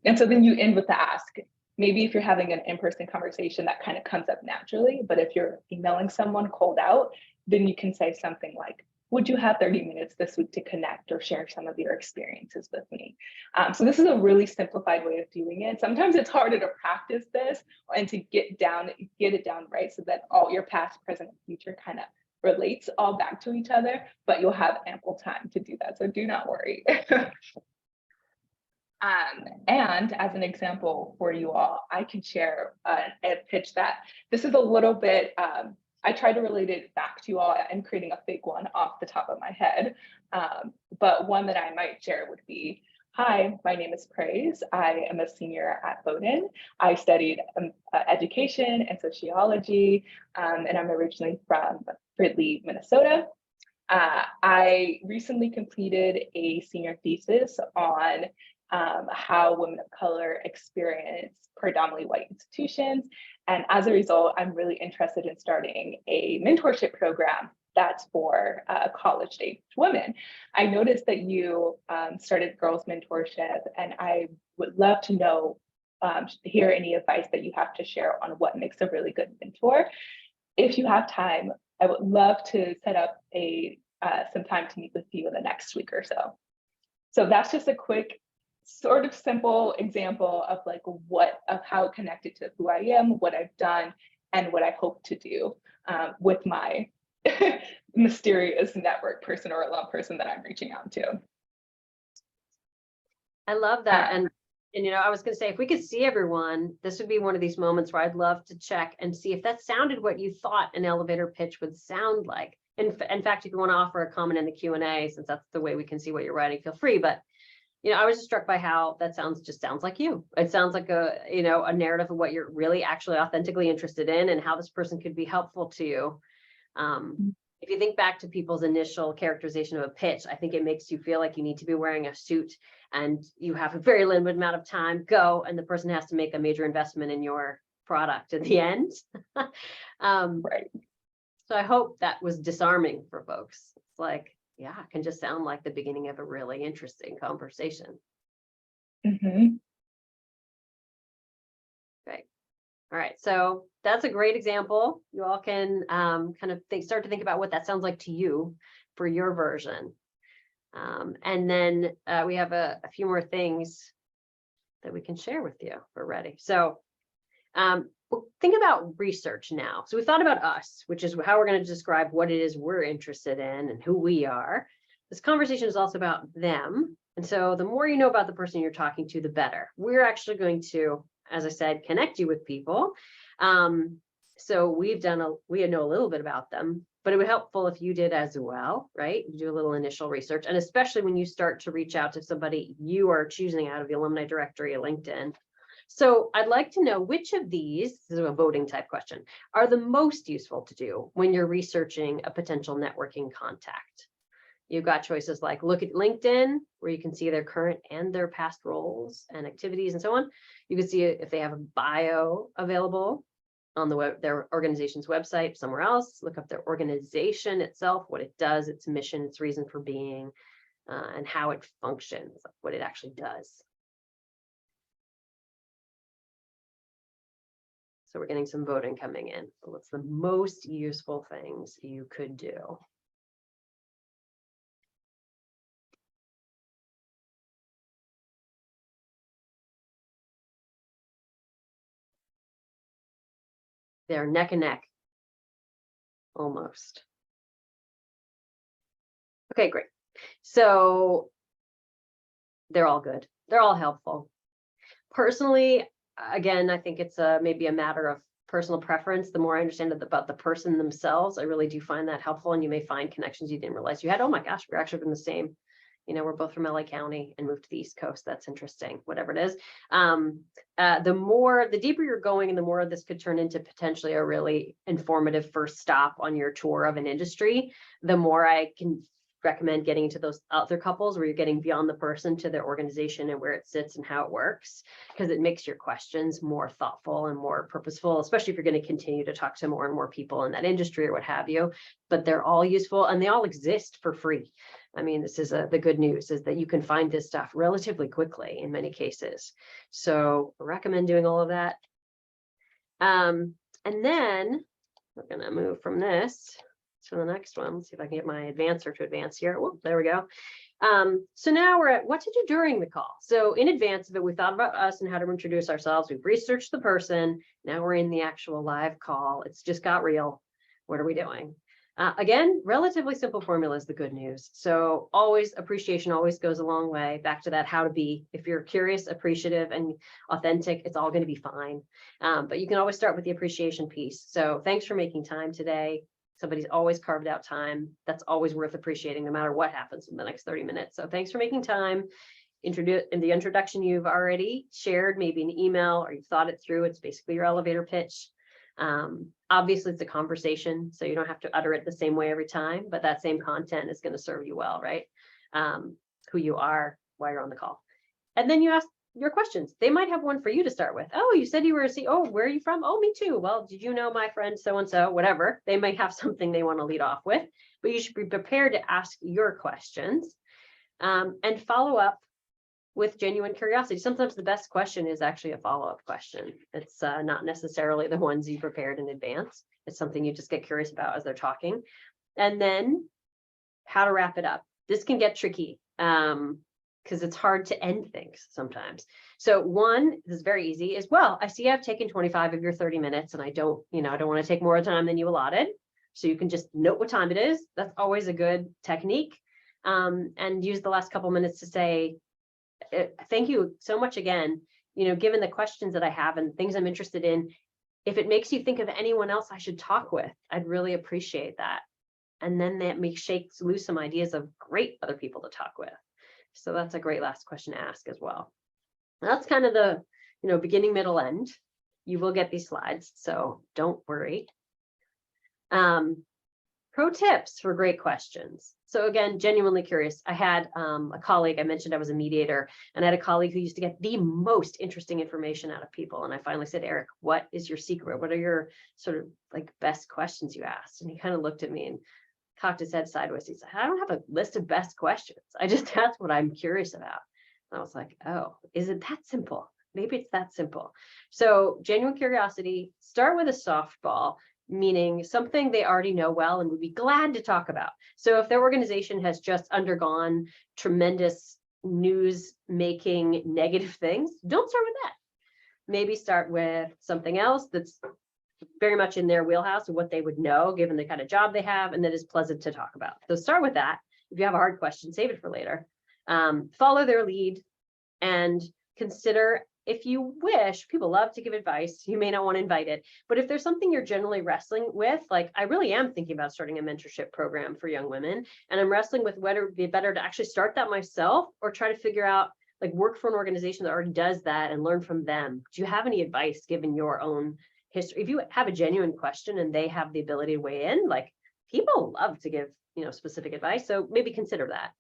And so then you end with the ask. Maybe if you're having an in-person conversation, that kind of comes up naturally, but if you're emailing someone cold out, then you can say something like, would you have 30 minutes this week to connect or share some of your experiences with me? So this is a really simplified way of doing it. Sometimes it's harder to practice this and to get it down right, so that all your past, present, and future kind of relates all back to each other, but you'll have ample time to do that. So do not worry. And as an example for you all, I can share a pitch that this is a little bit, I tried to relate it back to you all. I'm creating a fake one off the top of my head. But one that I might share would be, hi, my name is Praise. I am a senior at Bowdoin. I studied education and sociology, and I'm originally from Ridley, Minnesota. I recently completed a senior thesis on how women of color experience predominantly white institutions. And as a result, I'm really interested in starting a mentorship program that's for college-age women. I noticed that you started girls mentorship, and I would love to know, hear any advice that you have to share on what makes a really good mentor. If you have time, I would love to set up some time to meet with you in the next week or so. So that's just a quick, sort of simple example of how it connected to who I am, what I've done, and what I hope to do with my mysterious network person or alum person that I'm reaching out to. I love that. And you know, I was going to say, if we could see everyone, this would be one of these moments where I'd love to check and see if that sounded what you thought an elevator pitch would sound like. In fact, if you want to offer a comment in the Q&A, since that's the way we can see what you're writing, feel free. But you know, I was just struck by how that sounds like you. It sounds like a narrative of what you're really actually authentically interested in and how this person could be helpful to you. If you think back to people's initial characterization of a pitch, I think it makes you feel like you need to be wearing a suit and you have a very limited amount of time, and the person has to make a major investment in your product at the end. Right. So I hope that was disarming for folks. It's like, yeah, it can just sound like the beginning of a really interesting conversation. Mm-hmm. Great. All right. So that's a great example. You all can kind of start to think about what that sounds like to you for your version. And then we have a few more things that we can share with you if we're ready. So Well, think about research now. So we thought about us, which is how we're going to describe what it is we're interested in and who we are. This conversation is also about them. And so the more you know about the person you're talking to, the better. We're actually going to, as I said, connect you with people. So we know a little bit about them, but it would be helpful if you did as well, right? You do a little initial research, and especially when you start to reach out to somebody you are choosing out of the alumni directory or LinkedIn. So I'd like to know which of these, this is a voting type question, are the most useful to do when you're researching a potential networking contact. You've got choices like look at LinkedIn, where you can see their current and their past roles and activities and so on. You can see if they have a bio available on the their organization's website somewhere else. Look up their organization itself, what it does, its mission, its reason for being, and how it functions, what it actually does. So we're getting some voting coming in. What's the most useful things you could do? They're neck and neck. Almost. Okay, great. So they're all good. They're all helpful. Personally, again, I think it's maybe a matter of personal preference. The more I understand about the person themselves, I really do find that helpful. And you may find connections you didn't realize you had. Oh my gosh, we're actually from the same, we're both from LA County and moved to the East Coast. That's interesting, whatever it is. The deeper you're going and the more this could turn into potentially a really informative first stop on your tour of an industry, the more I can recommend getting into those other couples where you're getting beyond the person to their organization and where it sits and how it works, because it makes your questions more thoughtful and more purposeful, especially if you're going to continue to talk to more and more people in that industry or what have you. But they're all useful and they all exist for free. I mean, this is the good news is that you can find this stuff relatively quickly in many cases. So I recommend doing all of that. And then we're going to move from this to the next one. Let's see if I can get my advancer to advance here. Whoop, there we go. So now we're at what to do during the call. So in advance of it, we thought about us and how to introduce ourselves. We've researched the person. Now we're in the actual live call. It's just got real. What are we doing? Again, relatively simple formula is the good news. So always appreciation always goes a long way. Back to that how to be. If you're curious, appreciative, and authentic, it's all going to be fine. But you can always start with the appreciation piece. So thanks for making time today. Somebody's always carved out time. That's always worth appreciating no matter what happens in the next 30 minutes. So thanks for making time. In the introduction you've already shared, maybe an email or you've thought it through. It's basically your elevator pitch. Obviously it's a conversation, so you don't have to utter it the same way every time, but that same content is going to serve you well, right? Who you are, why you're on the call. And then you ask your questions. They might have one for you to start with. Oh, you said you were a CEO. Oh, where are you from? Oh, me too. Well, did you know my friend so-and-so, whatever. They may have something they want to lead off with, but you should be prepared to ask your questions and follow up with genuine curiosity. Sometimes the best question is actually a follow-up question. It's not necessarily the ones you prepared in advance. It's something you just get curious about as they're talking. And then how to wrap it up. This can get tricky because it's hard to end things sometimes. So one, this is very easy, is, well, I see I've taken 25 of your 30 minutes and I don't want to take more time than you allotted. So you can just note what time it is. That's always a good technique. And use the last couple minutes to say, thank you so much again, given the questions that I have and things I'm interested in, if it makes you think of anyone else I should talk with, I'd really appreciate that. And then that shakes loose some ideas of great other people to talk with. So that's a great last question to ask as well. That's kind of the, beginning, middle, end. You will get these slides, so don't worry. Pro tips for great questions. So again, genuinely curious. I had a colleague, I mentioned I was a mediator, and I had a colleague who used to get the most interesting information out of people. And I finally said, Eric, what is your secret? What are your sort of like best questions you asked? And he kind of looked at me and cocked his head sideways. He said, I don't have a list of best questions. I just asked what I'm curious about. And I was like, oh, is it that simple? Maybe it's that simple. So genuine curiosity, start with a softball, meaning something they already know well and would be glad to talk about. So if their organization has just undergone tremendous news making negative things, don't start with that. maybe start with something else that's very much in their wheelhouse of what they would know, given the kind of job they have, and that is pleasant to talk about. So start with that. If you have a hard question, save it for later. Follow their lead and consider, if you wish, people love to give advice. You may not want to invite it, but if there's something you're generally wrestling with, like I really am thinking about starting a mentorship program for young women, and I'm wrestling with whether it'd be better to actually start that myself or try to figure out, like, work for an organization that already does that and learn from them. Do you have any advice given your own history? If you have a genuine question and they have the ability to weigh in, like, people love to give, specific advice. So maybe consider that.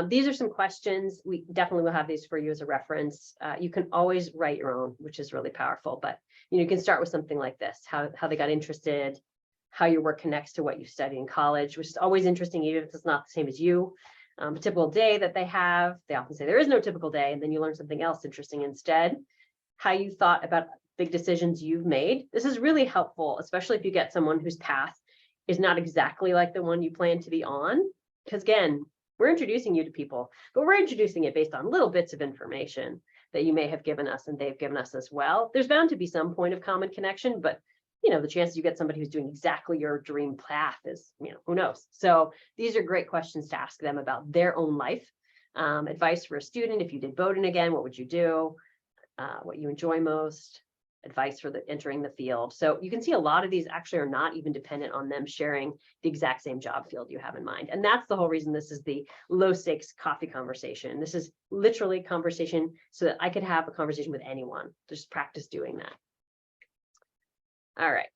These are some questions. We definitely will have these for you as a reference. You can always write your own, which is really powerful, but you can start with something like this: how they got interested, how your work connects to what you studied in college, which is always interesting, even if it's not the same as you. A typical day that they have. They often say there is no typical day, and then you learn something else interesting instead. How you thought about big decisions you've made. This is really helpful, especially if you get someone whose path is not exactly like the one you plan to be on. Because again, we're introducing you to people, but we're introducing it based on little bits of information that you may have given us and they've given us as well. There's bound to be some point of common connection, but the chances you get somebody who's doing exactly your dream path is, who knows? So these are great questions to ask them about their own life. Advice for a student: if you did Bowdoin again, what would you do? What you enjoy most, advice for entering the field. So you can see a lot of these actually are not even dependent on them sharing the exact same job field you have in mind. And that's the whole reason this is the low stakes coffee conversation. This is literally conversation so that I could have a conversation with anyone. Just practice doing that. All right.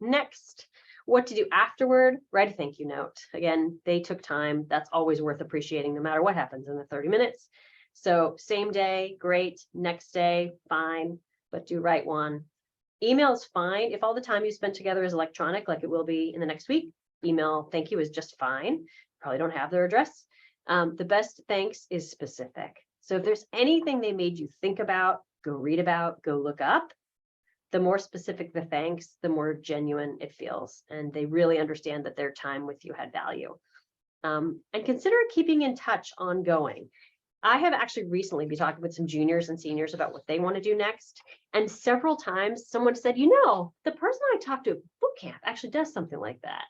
Next, what to do afterward: write a thank you note. Again, they took time. That's always worth appreciating, no matter what happens in the 30 minutes. So same day, great. Next day, fine, but do write one. Email is fine. If all the time you spent together is electronic, like it will be in the next week, email thank you is just fine. Probably don't have their address. The best thanks is specific. So if there's anything they made you think about, go read about, go look up, the more specific the thanks, the more genuine it feels. And they really understand that their time with you had value. And consider keeping in touch ongoing. I have actually recently been talking with some juniors and seniors about what they want to do next. And several times someone said, the person I talked to at Bootcamp actually does something like that.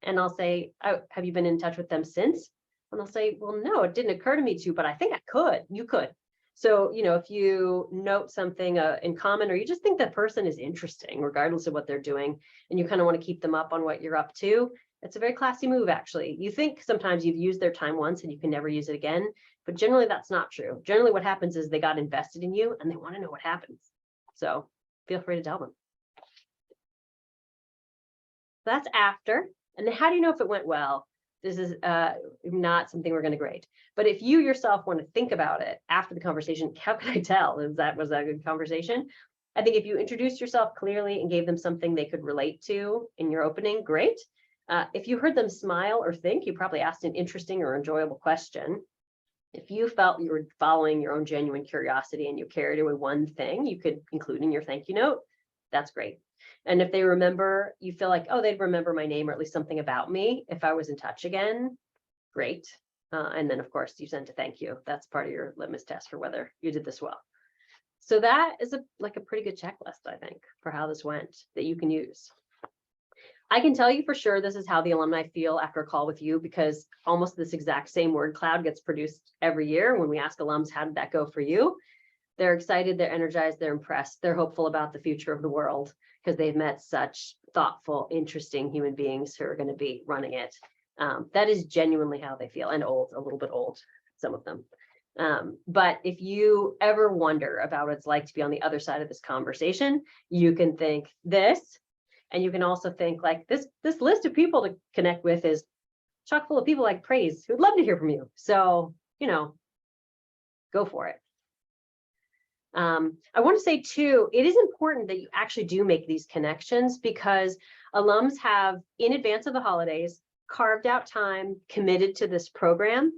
And I'll say, oh, have you been in touch with them since? And they'll say, well, no, it didn't occur to me to, but I think I could. You could. So, if you note something in common, or you just think that person is interesting, regardless of what they're doing, and you kind of want to keep them up on what you're up to, it's a very classy move, actually. You think sometimes you've used their time once and you can never use it again, but generally that's not true. Generally what happens is they got invested in you and they want to know what happens. So feel free to tell them. That's after. And then how do you know if it went well? This is not something we're going to grade. But if you yourself want to think about it after the conversation, how can I tell? Was that a good conversation? I think if you introduced yourself clearly and gave them something they could relate to in your opening, great. If you heard them smile or think, you probably asked an interesting or enjoyable question. If you felt you were following your own genuine curiosity and you carried away one thing you could include in your thank you note, that's great. And if they remember, you feel like, oh, they'd remember my name or at least something about me if I was in touch again, great. And then, of course, you sent a thank you. That's part of your litmus test for whether you did this well. So that is a pretty good checklist, I think, for how this went that you can use. I can tell you for sure this is how the alumni feel after a call with you, because almost this exact same word cloud gets produced every year when we ask alums, how did that go for you? They're excited, they're energized, they're impressed, they're hopeful about the future of the world because they've met such thoughtful, interesting human beings who are going to be running it. That is genuinely how they feel, and old, a little bit old, some of them. But if you ever wonder about what it's like to be on the other side of this conversation, you can think this, and you can also think like this list of people to connect with is chock full of people like praise who'd love to hear from you. So, go for it. I want to say too, it is important that you actually do make these connections, because alums have, in advance of the holidays, carved out time, committed to this program.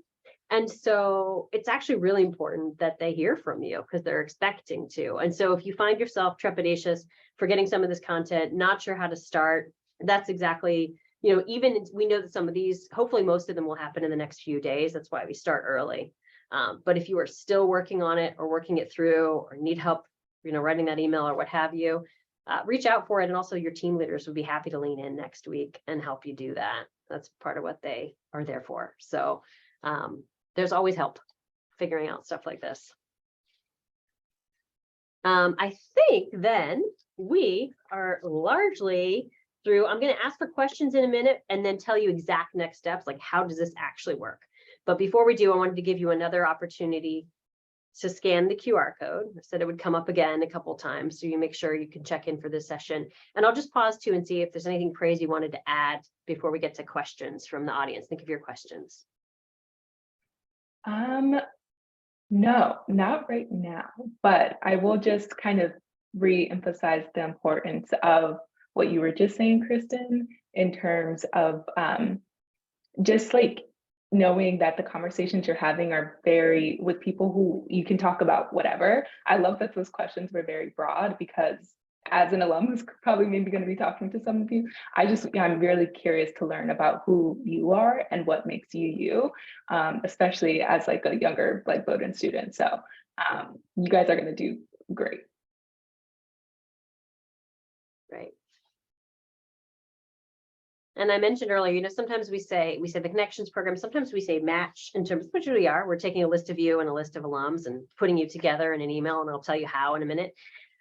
And so it's actually really important that they hear from you because they're expecting to. And so if you find yourself trepidatious for getting some of this content, not sure how to start, that's exactly, even we know that some of these, hopefully most of them will happen in the next few days. That's why we start early. But if you are still working on it or working it through or need help, writing that email or what have you, reach out for it. And also your team leaders would be happy to lean in next week and help you do that. That's part of what they are there for. So there's always help figuring out stuff like this. I think then we are largely through. I'm going to ask for questions in a minute and then tell you exact next steps, like how does this actually work? But before we do, I wanted to give you another opportunity to scan the QR code. I said it would come up again a couple times, so you make sure you can check in for this session. And I'll just pause too and see if there's anything crazy you wanted to add before we get to questions from the audience. Think of your questions. No, not right now, but I will just kind of re-emphasize the importance of what you were just saying, Kristen, in terms of just like knowing that the conversations you're having are very with people who you can talk about whatever. I love that those questions were very broad, because as an alum who's probably maybe going to be talking to some of you, I'm really curious to learn about who you are and what makes you you, especially as like a younger like Bowdoin student. So you guys are going to do great. Right. And I mentioned earlier, sometimes we say the connections program, sometimes we say match in terms of which we are. We're taking a list of you and a list of alums and putting you together in an email, and I'll tell you how in a minute.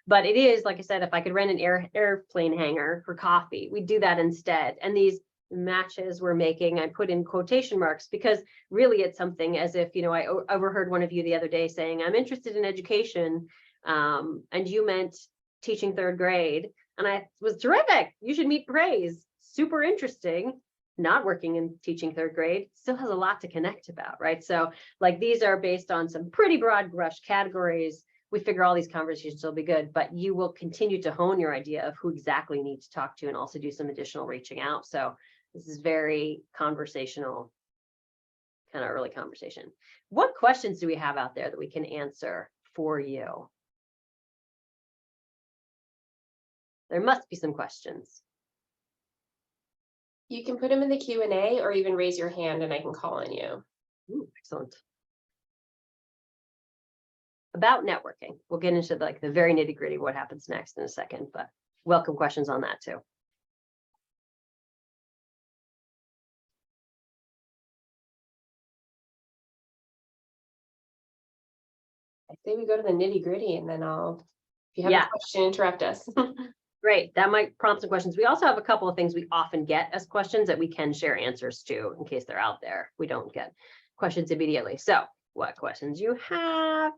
But it is, like I said, if I could rent an airplane hangar for coffee, we'd do that instead. And these matches we're making, I put in quotation marks, because really it's something as if, I overheard one of you the other day saying, I'm interested in education. And you meant teaching third grade. And I was terrific. You should meet praise. Super interesting. Not working in teaching third grade still has a lot to connect about, right? So like these are based on some pretty broad brush categories. We figure all these conversations will be good, but you will continue to hone your idea of who exactly you need to talk to and also do some additional reaching out. So this is very conversational, kind of early conversation. What questions do we have out there that we can answer for you? There must be some questions. You can put them in the Q&A or even raise your hand and I can call on you. Ooh, excellent. About networking. We'll get into like the very nitty gritty what happens next in a second, but welcome questions on that too. I say we go to the nitty gritty and then if you have a question, interrupt us. Great, that might prompt some questions. We also have a couple of things we often get as questions that we can share answers to in case they're out there. We don't get questions immediately. So what questions you have?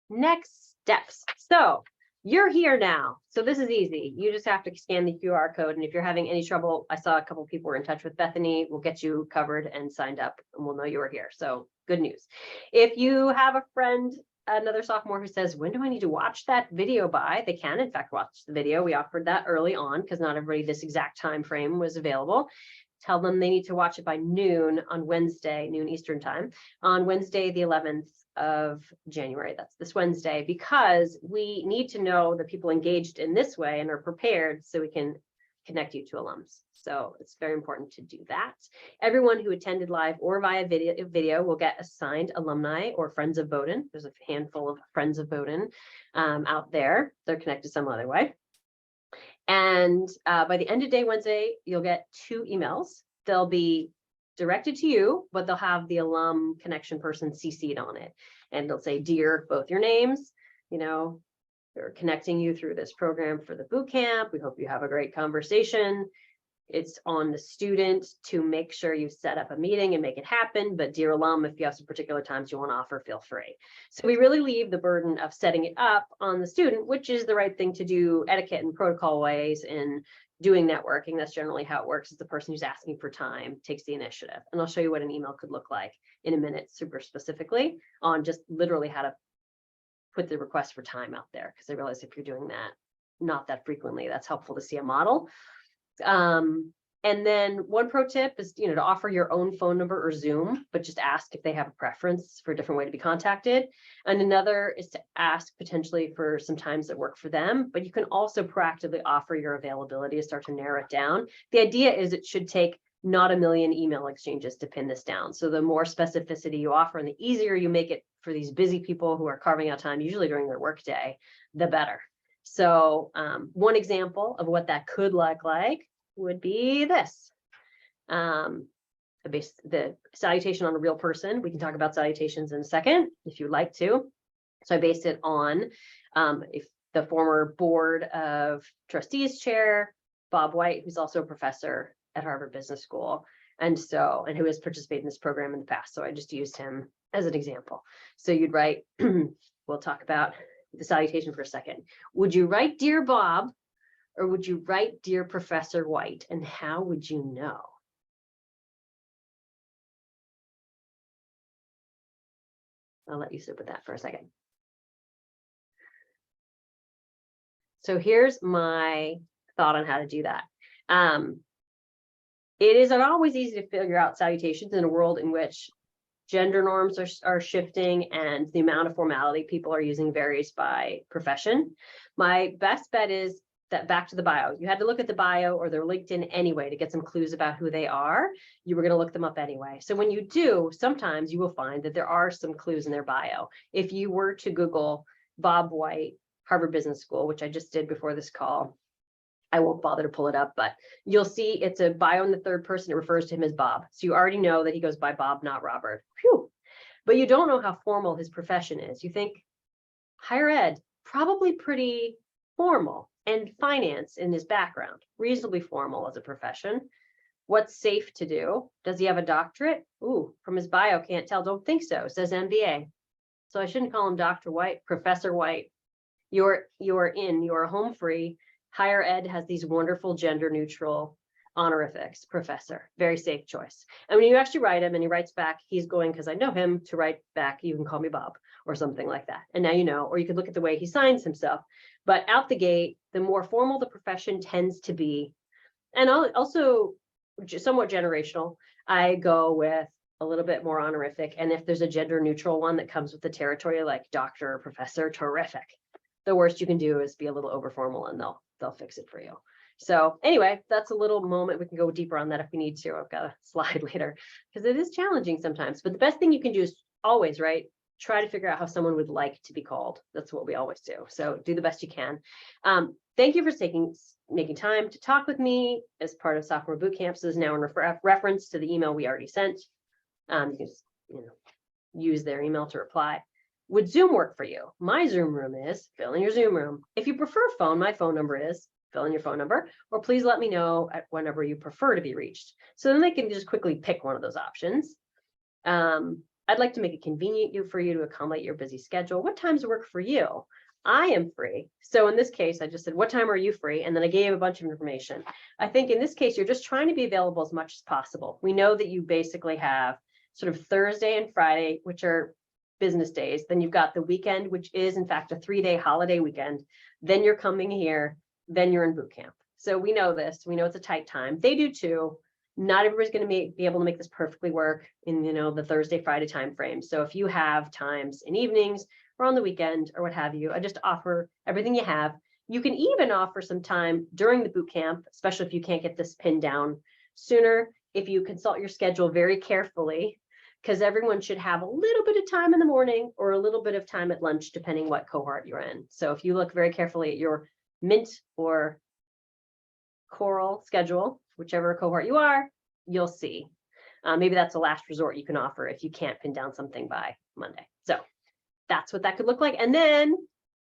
Next steps. So you're here now. So this is easy. You just have to scan the QR code. And if you're having any trouble, I saw a couple of people were in touch with Bethany. We'll get you covered and signed up and we'll know you were here. So good news. If you have a friend, another sophomore who says, when do I need to watch that video by? They can in fact watch the video. We offered that early on because not everybody this exact time frame was available. Tell them they need to watch it by noon on Wednesday, noon Eastern time, on Wednesday, the 11th of January. That's this Wednesday, because we need to know the people engaged in this way and are prepared so we can connect you to alums. So it's very important to do that. Everyone who attended live or via video will get assigned alumni or friends of Bowdoin. There's a handful of friends of Bowdoin out there. They're connected some other way. And by the end of day Wednesday, you'll get 2 emails. They'll be directed to you, but they'll have the alum connection person CC'd on it. And they'll say, dear, both your names, they're connecting you through this program for the boot camp. We hope you have a great conversation. It's on the student to make sure you set up a meeting and make it happen. But dear alum, if you have some particular times you want to offer, feel free. So we really leave the burden of setting it up on the student, which is the right thing to do, etiquette and protocol ways in doing networking. That's generally how it works. Is the person who's asking for time takes the initiative. And I'll show you what an email could look like in a minute, super specifically on just literally how to put the request for time out there. Because I realize if you're doing that not that frequently, that's helpful to see a model. And then one pro tip is, to offer your own phone number or Zoom, but just ask if they have a preference for a different way to be contacted. And another is to ask potentially for some times that work for them, but you can also proactively offer your availability to start to narrow it down. The idea is it should take not a million email exchanges to pin this down. So the more specificity you offer and the easier you make it for these busy people who are carving out time, usually during their workday, the better. So one example of what that could look like would be this. The salutation on a real person. We can talk about salutations in a second if you'd like to. So I based it on if the former board of trustees chair, Bob White, who's also a professor at Harvard Business School, and who has participated in this program in the past. So I just used him as an example. So you'd write, we'll talk about the salutation for a second. Would you write Dear Bob, or would you write Dear Professor White? And how would you know? I'll let you sit with that for a second. So here's my thought on how to do that. It isn't always easy to figure out salutations in a world in which gender norms are shifting and the amount of formality people are using varies by profession. My best bet is that back to the bio. You had to look at the bio or their LinkedIn anyway to get some clues about who they are. You were going to look them up anyway. So when you do, sometimes you will find that there are some clues in their bio. If you were to Google Bob White, Harvard Business School, which I just did before this call, I won't bother to pull it up, but you'll see it's a bio in the third person. It refers to him as Bob. So you already know that he goes by Bob, not Robert. Phew. But you don't know how formal his profession is. You think higher ed, probably pretty formal, and finance in his background, reasonably formal as a profession. What's safe to do? Does he have a doctorate? Ooh, from his bio, can't tell. Don't think so. It says MBA. So I shouldn't call him Dr. White, Professor White. You're home free. Higher ed has these wonderful gender neutral honorifics, professor, very safe choice. And when you actually write him and he writes back, he's going, because I know him, to write back, you can call me Bob or something like that. And now you know, or you could look at the way he signs himself. But out the gate, the more formal the profession tends to be, and also somewhat generational, I go with a little bit more honorific. And if there's a gender neutral one that comes with the territory, like doctor or professor, terrific. The worst you can do is be a little over formal and they'll fix it for you. So anyway, that's a little moment. We can go deeper on that if we need to. I've got a slide later because it is challenging sometimes. But the best thing you can do is always, right, try to figure out how someone would like to be called. That's what we always do. So do the best you can. Thank you for making time to talk with me as part of Sophomore Bootcamp. So this is now in reference to the email we already sent. You can just use their email to reply. Would Zoom work for you? My Zoom room is fill in your Zoom room. If you prefer phone, my phone number is fill in your phone number, or please let me know at what number you prefer to be reached. So then they can just quickly pick one of those options. I'd like to make it convenient for you to accommodate your busy schedule. What times work for you? I am free. So in this case, I just said, what time are you free? And then I gave a bunch of information. I think in this case, you're just trying to be available as much as possible. We know that you basically have sort of Thursday and Friday, which are business days. Then you've got the weekend, which is in fact a 3-day holiday weekend. Then you're coming here, then you're in boot camp. So we know this, we know it's a tight time. They do too. Not everybody's going to be able to make this perfectly work in, the Thursday, Friday time frame. So if you have times in evenings or on the weekend or what have you, I just offer everything you have. You can even offer some time during the boot camp, especially if you can't get this pinned down sooner, if you consult your schedule very carefully, because everyone should have a little bit of time in the morning or a little bit of time at lunch, depending what cohort you're in. So if you look very carefully at your Mint or Coral schedule, whichever cohort you are, you'll see. Maybe that's a last resort you can offer if you can't pin down something by Monday. So that's what that could look like. And then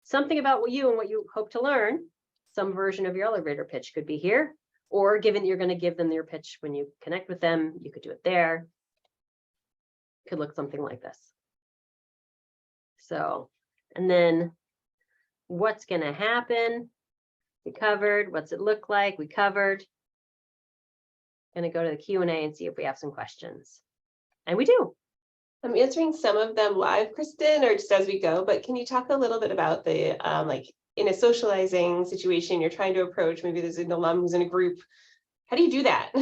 something about what you hope to learn, some version of your elevator pitch could be here, or given that you're going to give them your pitch when you connect with them, you could do it there. Could look something like this. So, and then what's going to happen? We covered. What's it look like? We covered. Going to go to the Q&A and see if we have some questions. And we do. I'm answering some of them live, Kristen, or just as we go, but can you talk a little bit about the, like in a socializing situation you're trying to approach, maybe there's an alum who's in a group. How do you do that?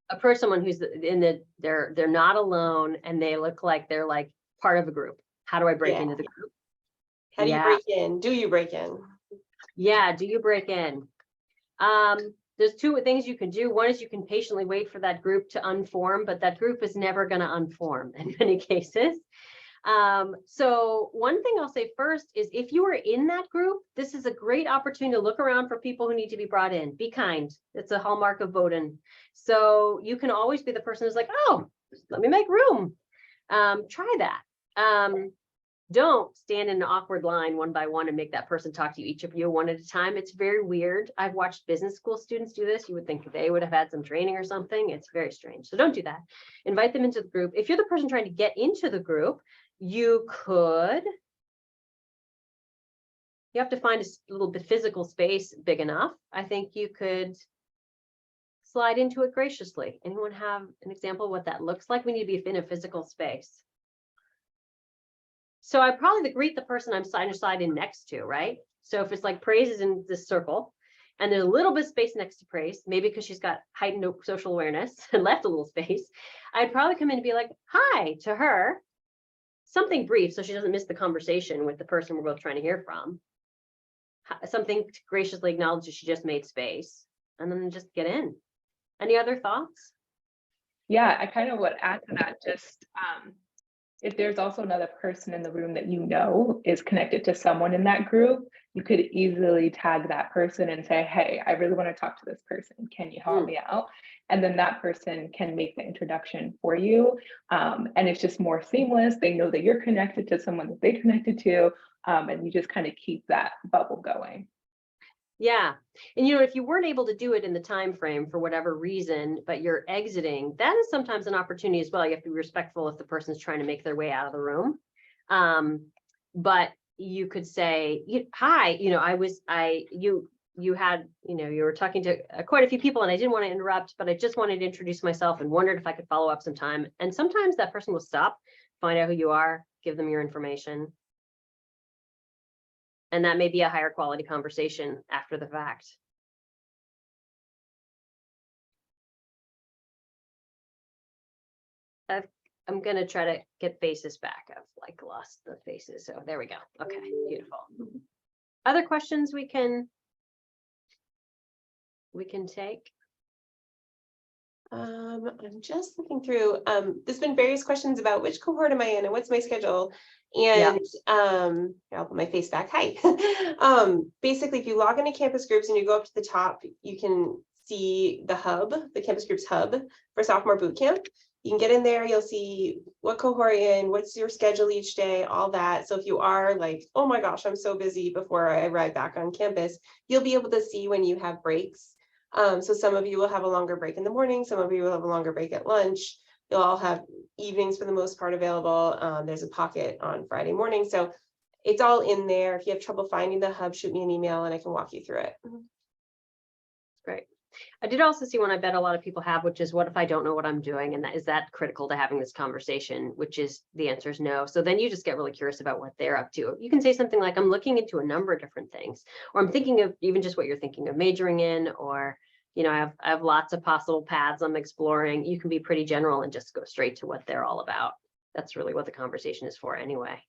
Approach someone who's they're not alone and they look like they're like part of a group. How do I break into the group? How do you break in? Do you break in? Yeah, do you break in? there's two things you can do. One is you can patiently wait for that group to unform, but that group is never going to unform in many cases. So one thing I'll say first is if you are in that group, this is a great opportunity to look around for people who need to be brought in. Be kind. It's a hallmark of Bowdoin. So you can always be the person who's like, oh, let me make room. Try that. Don't stand in an awkward line one by one and make that person talk to you, each of you one at a time. It's very weird. I've watched business school students do this. You would think that they would have had some training or something. It's very strange. So don't do that. Invite them into the group. If you're the person trying to get into the group, you have to find a little bit physical space big enough. I think you could slide into it graciously. Anyone have an example of what that looks like? We need to be in a physical space. So I probably greet the person I'm sliding next to, right? So if it's like praise is in this circle and there's a little bit of space next to praise, maybe because she's got heightened social awareness and left a little space, I'd probably come in and be like, hi to her, something brief so she doesn't miss the conversation with the person we're both trying to hear from. Something to graciously acknowledge that she just made space and then just get in. Any other thoughts? Yeah, I kind of would add to that, just if there's also another person in the room that you know is connected to someone in that group, you could easily tag that person and say, hey, I really want to talk to this person. Can you help me out? And then that person can make the introduction for you. And it's just more seamless. They know that you're connected to someone that they connected to, and you just kind of keep that bubble going. Yeah. And if you weren't able to do it in the time frame for whatever reason, but you're exiting, that is sometimes an opportunity as well. You have to be respectful if the person's trying to make their way out of the room. But you could say, hi, you were talking to quite a few people and I didn't want to interrupt, but I just wanted to introduce myself and wondered if I could follow up sometime. And sometimes that person will stop, find out who you are, give them your information. And that may be a higher quality conversation after the fact. I'm going to try to get faces back. I've lost the faces. So there we go. Okay, beautiful. Other questions we can take? I'm just looking through, there's been various questions about which cohort am I in and what's my schedule. And I'll put my face back. Hi. Basically, if you log into campus groups and you go up to the top, you can see the hub, the campus groups hub for Sophomore Bootcamp. You can get in there, you'll see what cohort you're in, what's your schedule each day, all that. So if you are like, oh my gosh, I'm so busy before I arrive back on campus, you'll be able to see when you have breaks. So some of you will have a longer break in the morning, some of you will have a longer break at lunch. You'll all have evenings for the most part available. There's a pocket on Friday morning. So it's all in there. If you have trouble finding the hub, shoot me an email and I can walk you through it. Great. I did also see one I bet a lot of people have, which is what if I don't know what I'm doing? And is that critical to having this conversation, which is the answer is no. So then you just get really curious about what they're up to. You can say something like, I'm looking into a number of different things, or I'm thinking of even just what you're thinking of majoring in, or, I have lots of possible paths I'm exploring. You can be pretty general and just go straight to what they're all about. That's really what the conversation is for anyway.